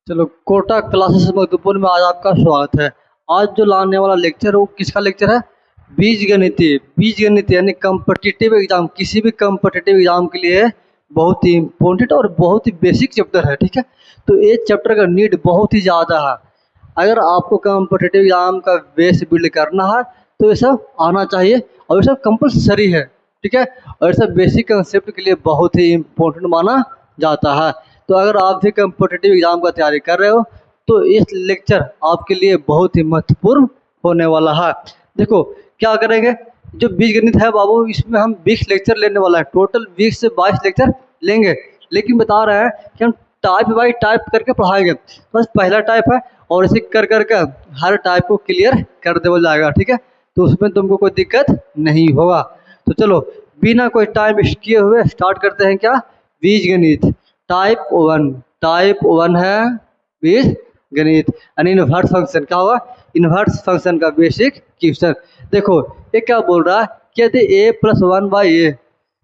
चलो, कोटा क्लासेस मधुपुर में आज आपका स्वागत है। आज जो लाने वाला लेक्चर है वो किसका लेक्चर है? बीजगणितीय। बीजगणित यानी कॉम्पिटिटिव एग्जाम, किसी भी कॉम्पिटिटिव एग्जाम के लिए बहुत ही इम्पोर्टेंट और बहुत ही बेसिक चैप्टर है। ठीक है, तो ये चैप्टर का नीड बहुत ही ज़्यादा है। अगर आपको कॉम्पिटिटिव एग्जाम का बेस बिल्ड करना है तो ये सब आना चाहिए और ये सब कंपलसरी है। ठीक है, और ये सब बेसिक कंसेप्ट के लिए बहुत ही इम्पोर्टेंट माना जाता है। तो अगर आप भी कॉम्पिटिटिव एग्जाम का तैयारी कर रहे हो तो इस लेक्चर आपके लिए बहुत ही महत्वपूर्ण होने वाला है। देखो क्या करेंगे, जो बीजगणित है बाबू, इसमें हम 20 लेक्चर लेने वाला है। टोटल 20 से 22 लेक्चर लेंगे, लेकिन बता रहे हैं कि हम टाइप बाई टाइप करके पढ़ाएंगे। बस पहला टाइप है और इसे कर करके हर टाइप को क्लियर कर देवल जाएगा। ठीक है, तो उसमें तुमको कोई दिक्कत नहीं होगा। तो चलो बिना कोई टाइम वेस्ट किए हुए स्टार्ट करते हैं। क्या? बीजगणित टाइप 1। टाइप 1 है बीजगणित यानी इनवर्स फंक्शन। क्या होगा? इनवर्स फंक्शन का बेसिक क्वेश्चन। देखो ये क्या बोल रहा है कि यदि a + 1/a,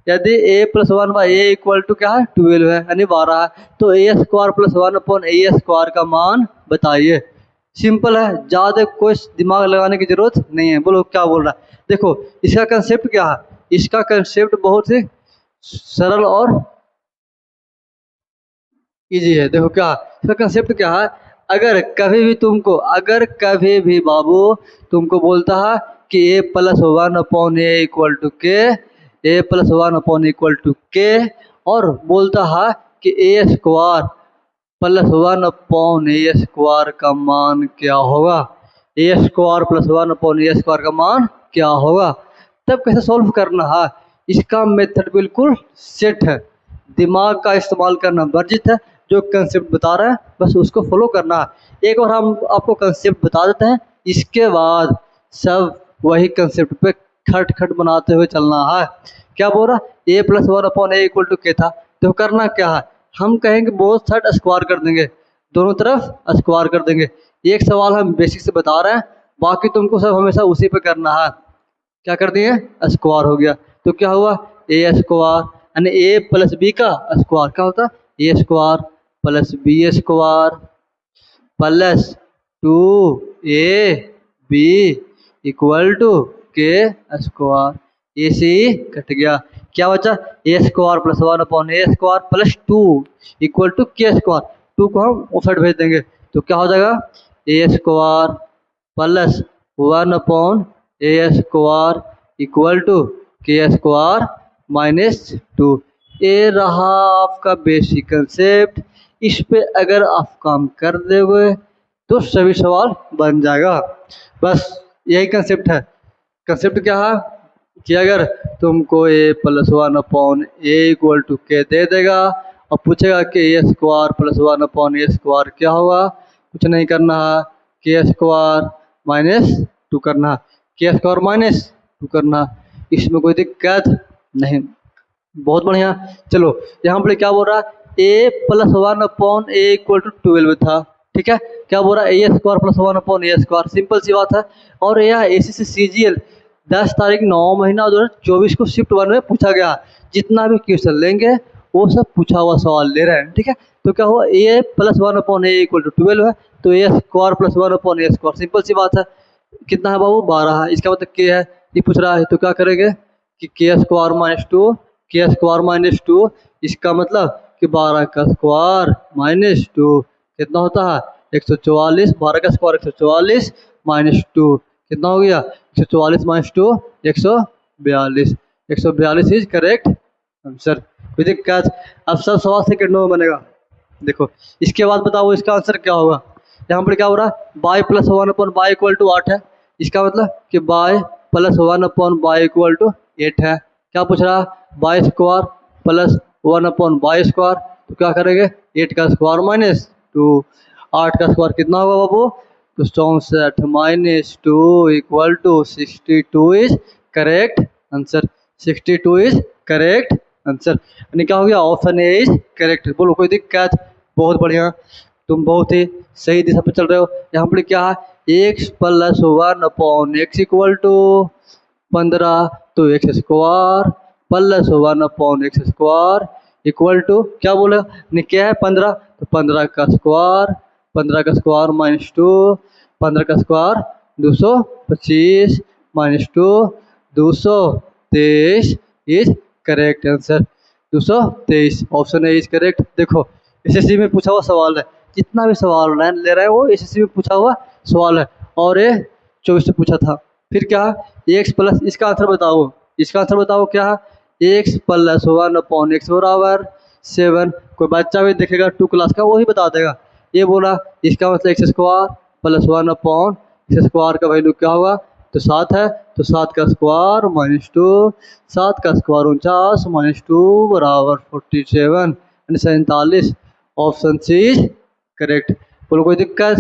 यदि a + 1/a इक्वल टू क्या है? 12 है यानी 12 है, तो a² + 1/a² का मान बताइए। सिंपल है, ज़्यादा कोई दिमाग लगाने की जरूरत नहीं है। बोलो क्या बोल रहा है। देखो इसका कंसेप्ट क्या है? इसका कंसेप्ट बहुत ही सरल और इजी है। देखो क्या इसका कंसेप्ट क्या है, अगर कभी भी बाबू तुमको बोलता है कि a + 1/a = k, a + 1/a = k, और बोलता है कि a² + 1/a² का मान क्या होगा, a² + 1/a² का मान क्या होगा, तब कैसे सॉल्व करना है। इसका मेथड बिल्कुल सेट है, दिमाग का इस्तेमाल करना वर्जित है। जो कंसेप्ट बता रहे हैं बस उसको फॉलो करना है। एक बार हम आपको कंसेप्ट बता देते हैं, इसके बाद सब वही कंसेप्ट पे खट खट बनाते हुए चलना है। क्या बोल रहा? a + 1/a = k था, तो करना क्या है, हम कहेंगे बोथ साइड स्क्वायर कर देंगे, दोनों तरफ स्क्वायर कर देंगे। एक सवाल हम बेसिक से बता रहे हैं, बाकी तुमको सब हमेशा उसी पे करना है। क्या कर दिए? स्क्वायर हो गया, तो क्या हुआ? a² यानी a + b का स्क्वायर क्या होता है? a² + b² + 2ab = k²। ए से कट गया, क्या बचा? a² + 1/a² + 2 = k²। 2 को हम उस साइड भेज देंगे, तो क्या हो जाएगा? a² + 1/a² = k² - 2। ये रहा आपका बेसिक कंसेप्ट। इस पे अगर आप काम कर दोगे तो सभी सवाल बन जाएगा। बस यही कंसेप्ट है। कंसेप्ट क्या है कि अगर तुमको a + 1/a = k दे देगा और पूछेगा कि a² + 1/a² क्या होगा, कुछ नहीं करना है, k² - 2 करना, k² - 2 करना, इसमें कोई दिक्कत नहीं। बहुत बढ़िया। चलो यहाँ पर क्या बोल रहा है, a + 1/a = 12 था। ठीक है, क्या बोल रहा है? a² + 1/a², सिंपल सी बात है। और यह ACC CGL 10 तारीख 9 महीना 2024 को शिफ्ट 1 में पूछा गया। जितना भी क्वेश्चन लेंगे वो सब पूछा हुआ सवाल ले रहे हैं। ठीक है, तो क्या हुआ? a + 1/a = 12 है, तो a² + 1/a², सिंपल सी बात है। कितना है बाबू? 12 है, इसका मतलब k है, ये पूछ रहा है, तो क्या करेंगे कि k² - 2, k² - 2, इसका मतलब कि 12 का स्क्वायर - 2 कितना होता है? 144। 12 का स्क्वायर 144 - 2 कितना हो गया? 144 - 2 142। 142 इज करेक्ट आंसर। कोई दिक्कत? अब सब सवाल सेकंडों में बनेगा। देखो इसके बाद बताओ इसका आंसर क्या होगा। यहाँ पर क्या हो रहा है? y + 1/y = 8 है, इसका मतलब कि y + 1/y = 8 है। क्या पूछ रहा है? y² + 1/y², तो क्या करेंगे? 8 का स्क्वायर - 2, 8 का स्क्वायर कितना होगा बाबू? तो 64 - 2 = 62 is correct answer. 62 is correct answer, यानी क्या हो गया? Option A is correct. बोलो कोई दिक्कत? बहुत बढ़िया, तुम बहुत ही सही दिशा पे चल रहे हो। यहाँ पर क्या है? x + 1/x = 15, तो x² + 1/x² इक्वल टू क्या बोले क्या है 15, तो 15 का स्क्वायर -2, 15 का square 225 -2 223 is correct answer. 223 option A is correct. देखो एसएससी में पूछा हुआ सवाल है, जितना भी सवाल ले रहा है वो एसएससी में पूछा हुआ सवाल है, और ये 24 से पूछा था। फिर क्या एक्स प्लस, इसका आंसर बताओ, इसका आंसर बताओ क्या है एक्स प्लस 1/x बराबर 7। कोई बच्चा भी देखेगा 2 क्लास का वही बता देगा। ये बोला इसका मतलब x square plus 1/x square का वैल्यू क्या होगा, तो 7 है, तो 7 का स्क्वायर -2, 7 का स्क्वायर 49 -2 बराबर 47 यानी 47। Option C correct. बोलो कोई दिक्कत,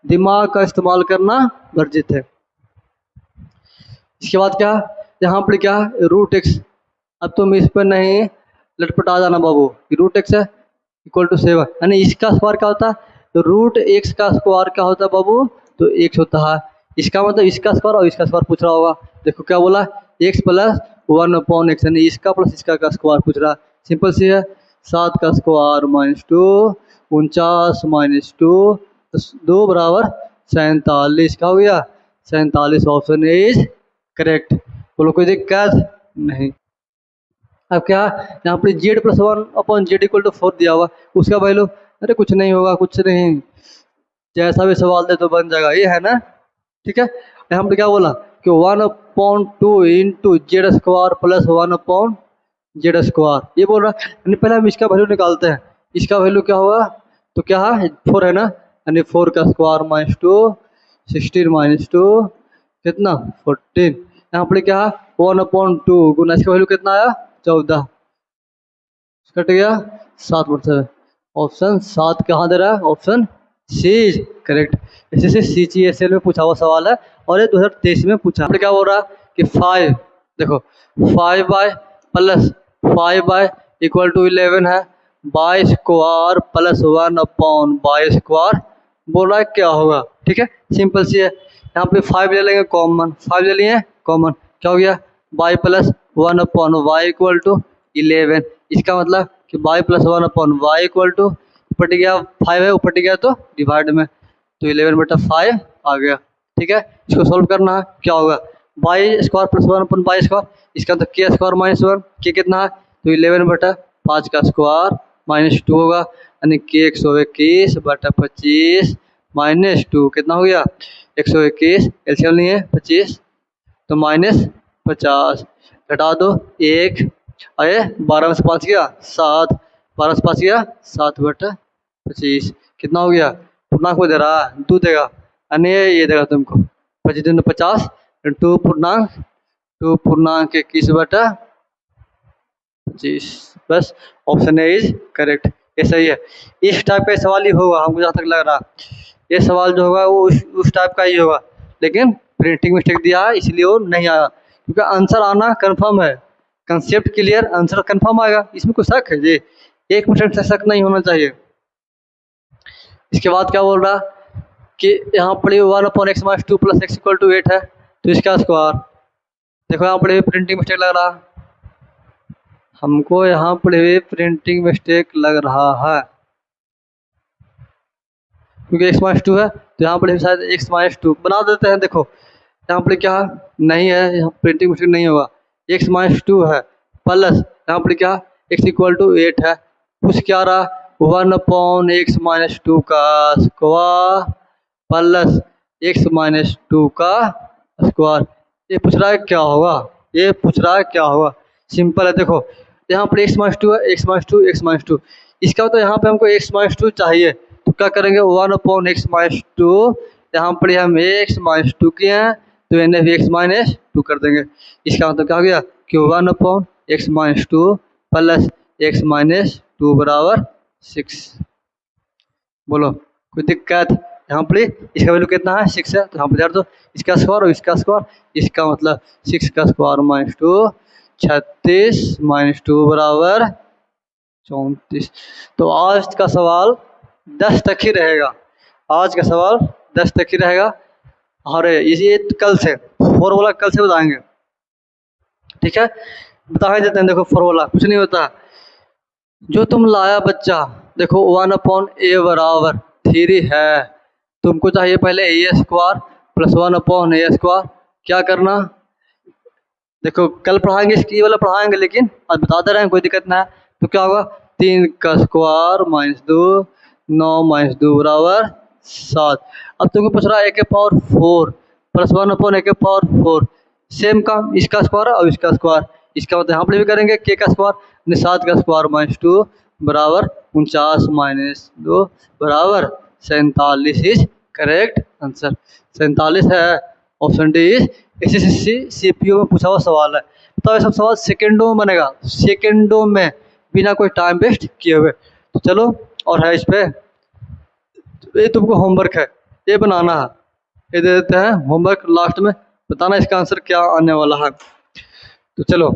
दिमाग का इस्तेमाल करना वर्जित है। इसके बाद क्या यहाँ पर क्या रूट एक्स, अब तुम इस पर नहीं लटपटा जाना बाबू, रूट एक्स है इक्वल टू 7 यानी इसका स्क्वायर क्या होता है, तो रूट एक्स का स्क्वायर क्या होता है बाबू, तो एक्स होता है। इसका मतलब इसका स्क्वायर और इसका स्क्वायर पूछ रहा होगा। देखो क्या बोला एक्स प्लस 1/x यानी इसका प्लस इसका का स्क्वायर पूछ रहा है। सिंपल सी है, 7 का स्क्वायर -2 49 -2 2 बराबर 47 का हो गया 47। Option is correct. बोलो कोई दिक्कत नहीं। अब क्या यहाँ पर z+1/z=4 दिया हुआ, उसका वैल्यू अरे कुछ नहीं होगा, कुछ नहीं, जैसा भी सवाल दे तो बन जाएगा, ये है ना। ठीक है, यहाँ पे क्या बोला कि 1/2 इंटू z² प्लस 1/z², ये बोल रहा है। यानी पहले हम इसका वैल्यू निकालते हैं, इसका वैल्यू क्या होगा, तो क्या है 4 है ना, यानी 4 का स्क्वायर -2 16 -2 कितना 14। यहाँ पर क्या 1/2 गुना इसका वैल्यू कितना आया 14, कट गया 7/7। ऑप्शन 7 कहाँ दे रहा है, ऑप्शन सी करेक्ट। इसी से CGSL में पूछा हुआ सवाल है और ये 2023 में पूछा। क्या बोल रहा है कि 5 देखो 5/+5/=11 है, बाई स्क्वायर प्लस 1/² बोल रहा है क्या होगा। ठीक है, सिंपल सी है, यहाँ पे 5 ले लेंगे कॉमन, 5 ले लिए कॉमन, क्या हो गया बाई प्लस 1/y=11। इसका मतलब कि बाई प्लस 1/y ऊपर गया 5 है, ऊपर गया तो डिवाइड में, तो 11/5 आ गया। ठीक है, इसको सोल्व करना है, क्या होगा बाई स्क्वायर प्लस 1/y², इसका तो k² -1, k कितना है तो 11/5 का स्क्वायर -2 होगा, यानी k 121/25 -2 कितना हो गया 121, एलसीएम नहीं है 25 तो -50, घटा दो 1 अरे 12 में से 5 गया 7, 12 से 5 गया 7/25 कितना हो गया, पूर्णांक में दे रहा है 2 देगा, यानी ये देगा तुमको 25 दूनी 50 2 पूर्णांक 21/25। बस ऑप्शन ए इज करेक्ट, ये सही है। इस टाइप का सवाल ही होगा हमको जहाँ तक लग रहा, ये सवाल जो होगा वो उस टाइप का ही होगा, लेकिन प्रिंटिंग मिस्टेक दिया है इसलिए वो नहीं आया, क्योंकि आंसर आना कंफर्म है, कंसेप्ट क्लियर आंसर कंफर्म आएगा, इसमें कोई शक है जी 1% से शक नहीं होना चाहिए। इसके बाद क्या बोल रहा कि यहाँ पर 1/x -2 + x = 8 है, तो इसका स्क्वायर देखो, यहाँ पर प्रिंटिंग मिस्टेक लग रहा, हमको यहाँ पर प्रिंटिंग मिस्टेक लग रहा है, क्योंकि x -2 है तो यहाँ पर शायद x -2 बना देते हैं। देखो यहाँ पर क्या नहीं है, यहाँ प्रिंटिंग मिस्टेक नहीं होगा, x -2 है प्लस यहाँ पर क्या x = 8 है, कुछ क्या रहा 1/x -2 का स्क्वायर प्लस x -2 का स्क्वायर, ये पूछ रहा है क्या होगा, ये पूछ रहा है क्या होगा। सिंपल है, देखो यहाँ पर x -2 है, x -2 इसका तो यहाँ पे हमको x -2 चाहिए, तो क्या करेंगे 1/x -2, यहाँ पर हम x -2 किए हैं तो इन्हें भी x -2 कर देंगे। इसका मतलब क्या हो गया कि 1/x -2 प्लस x -2 बराबर 6। बोलो कोई दिक्कत, यहाँ पर इसका वैल्यू कितना है 6 है, तो यहाँ पर दो इसका स्क्वायर और इसका स्क्वायर, इसका मतलब 6 का स्क्वायर -2 36 -2 बराबर 34। तो आज का सवाल 10 तक ही रहेगा, आज का सवाल 10 तक ही रहेगा, और ये कल से फॉर्मूला कल से बताएंगे। ठीक है, बता ही देते हैं, देखो फॉर्मूला कुछ नहीं होता, जो तुम लाया बच्चा, देखो 1/a बराबर 3 है। तुमको चाहिए पहले ए स्क्वायर प्लस 1/a स्क्वायर। क्या करना, देखो कल पढ़ाएंगे, इसकी वाला पढ़ाएंगे, लेकिन आज बता दे रहे हैं, कोई दिक्कत ना है। तो क्या होगा, 3 का स्क्वायर -2, 9 - 2 बराबर 7। अब तुमको पूछ रहा है a⁴ प्लस 1/a⁴। सेम काम, इसका स्क्वायर और इसका स्क्वायर। इसका मतलब यहाँ पर भी करेंगे k का स्क्वायर, 7 का स्क्वायर -2 बराबर 49 - 2 बराबर 47 इज करेक्ट आंसर। 47 है, option D is SSC CPU में पूछा हुआ सवाल है। तो ये सब सवाल सेकंडों में बनेगा, सेकंडों में, बिना कोई टाइम वेस्ट किए हुए। तो चलो, और है इस पे, ये तुमको होमवर्क है, ये बनाना है, ये दे देते हैं होमवर्क, लास्ट में बताना इसका आंसर क्या आने वाला है। तो चलो,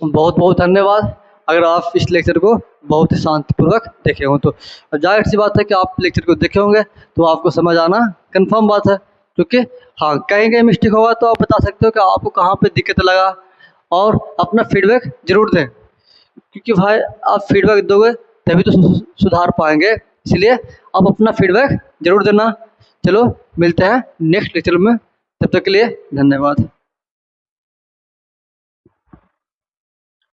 बहुत बहुत धन्यवाद अगर आप इस लेक्चर को बहुत ही शांतिपूर्वक देखे हों तो। अब जाहिर सी बात है कि आप लेक्चर को देखे होंगे तो आपको समझ आना कंफर्म बात है, क्योंकि हाँ कहीं कहीं मिस्टेक होगा तो आप बता सकते हो कि आपको कहाँ पे दिक्कत लगा, और अपना फीडबैक जरूर दें, क्योंकि भाई आप फीडबैक दोगे तभी तो सुधार पाएंगे, इसलिए आप अपना फीडबैक जरूर देना। चलो मिलते हैं नेक्स्ट लेक्चर में, तब तक के लिए धन्यवाद।